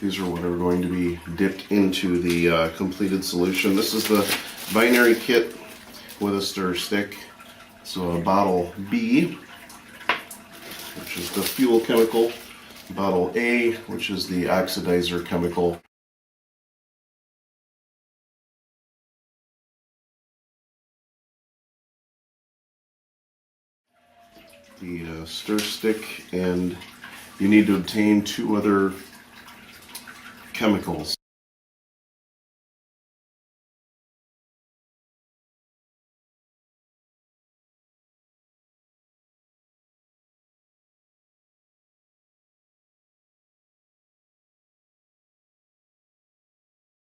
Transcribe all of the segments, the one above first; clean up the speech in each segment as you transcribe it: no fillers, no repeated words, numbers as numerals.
These are what are going to be dipped into the completed solution. This is the binary kit with a stir stick. So bottle B, which is the fuel chemical, bottle A, which is the oxidizer chemical. The stir stick, and you need to obtain 2 other chemicals.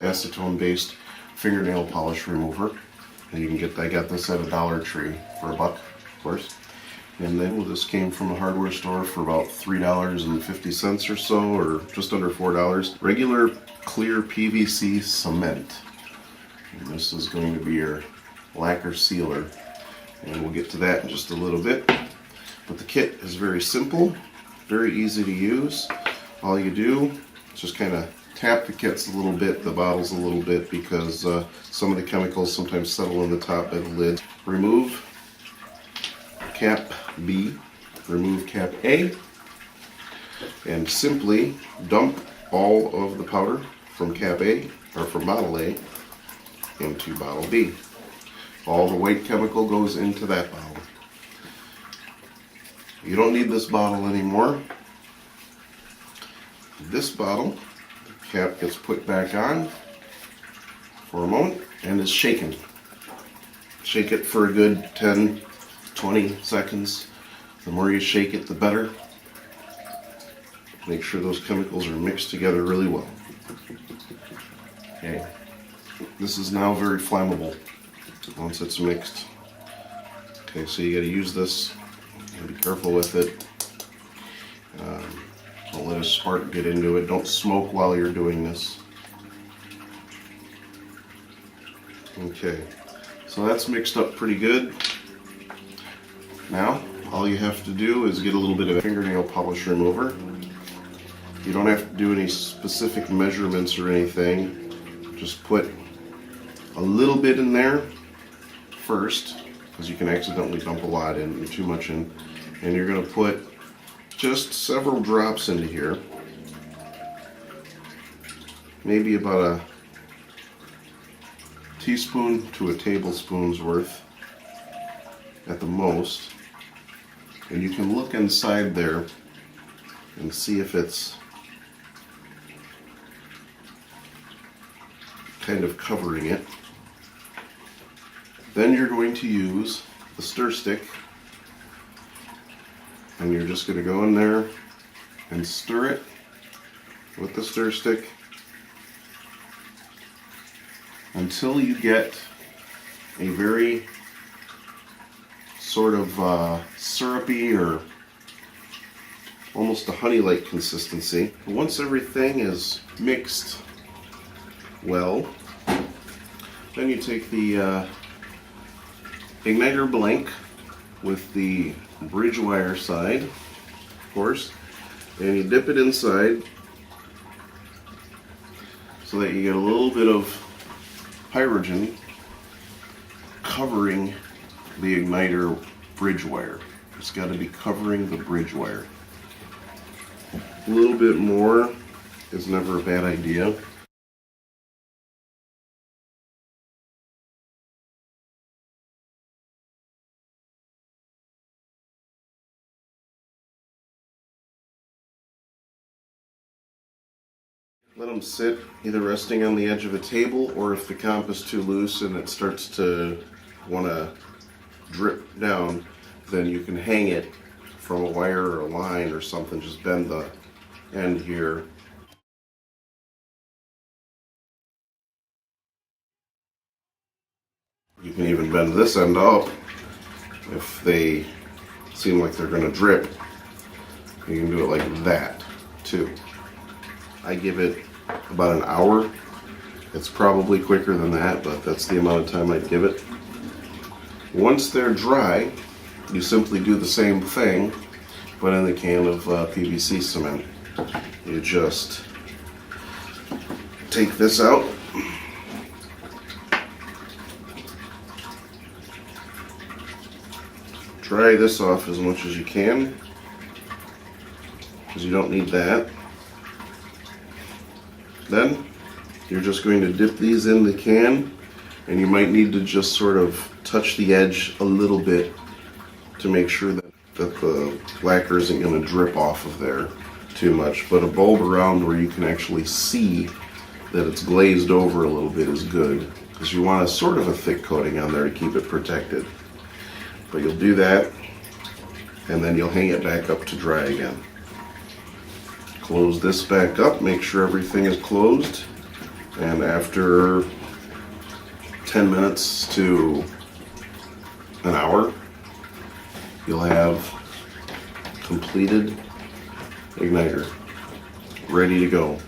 Acetone-based fingernail polish remover, and you can get. I got this at a Dollar Tree for $1, of course. And then this came from a hardware store for about $3.50 or so, or just under $4. Regular clear PVC cement. And this is going to be your lacquer sealer. And we'll get to that in just a little bit. But the kit is very simple, very easy to use. All you do is just kind of tap the kits a little bit, the bottles a little bit, because some of the chemicals sometimes settle in the top of the lid. Remove cap B, remove cap A, and simply dump all of the powder from cap A, or from bottle A, into bottle B. All the white chemical goes into that bottle. You don't need this bottle anymore. This bottle, the cap gets put back on for a moment and is shaken. Shake it for a good 10, 20 seconds. The more you shake it, the better. Make sure those chemicals are mixed together really well. Okay. This is now very flammable once it's mixed. Okay, so you got to use this and be careful with it. Don't let a spark get into it. Don't smoke while you're doing this. Okay, so that's mixed up pretty good. Now, all you have to do is get a little bit of fingernail polish remover. You don't have to do any specific measurements or anything. Just put a little bit in there first, because you can accidentally dump a lot in, or too much in. And you're going to put just several drops into here. Maybe about a teaspoon to a tablespoon's worth at the most. And you can look inside there and see if it's kind of covering it. Then you're going to use the stir stick, and you're just going to go in there and stir it with the stir stick until you get a very sort of syrupy or almost a honey-like consistency. Once everything is mixed well, then you take the igniter blank with the bridge wire side, of course, and you dip it inside so that you get a little bit of hydrogen covering the igniter bridge wire. It's got to be covering the bridge wire. A little bit more is never a bad idea. Let them sit either resting on the edge of a table, or if the comp is too loose and it starts to want to drip down, then you can hang it from a wire or a line or something. Just bend the end here. You can even bend this end up if they seem like they're going to drip. You can do it like that too. I give it about an hour. It's probably quicker than that, but that's the amount of time I'd give it. Once they're dry, you simply do the same thing, but in the can of PVC cement. You just take this out. Dry this off as much as you can, because you don't need that. Then you're just going to dip these in the can, and you might need to just sort of touch the edge a little bit to make sure that the lacquer isn't going to drip off of there too much. But a bulb around where you can actually see that it's glazed over a little bit is good, because you want a sort of a thick coating on there to keep it protected. But you'll do that, and then you'll hang it back up to dry again. Close this back up, make sure everything is closed, and after 10 minutes to an hour, you'll have completed igniter ready to go.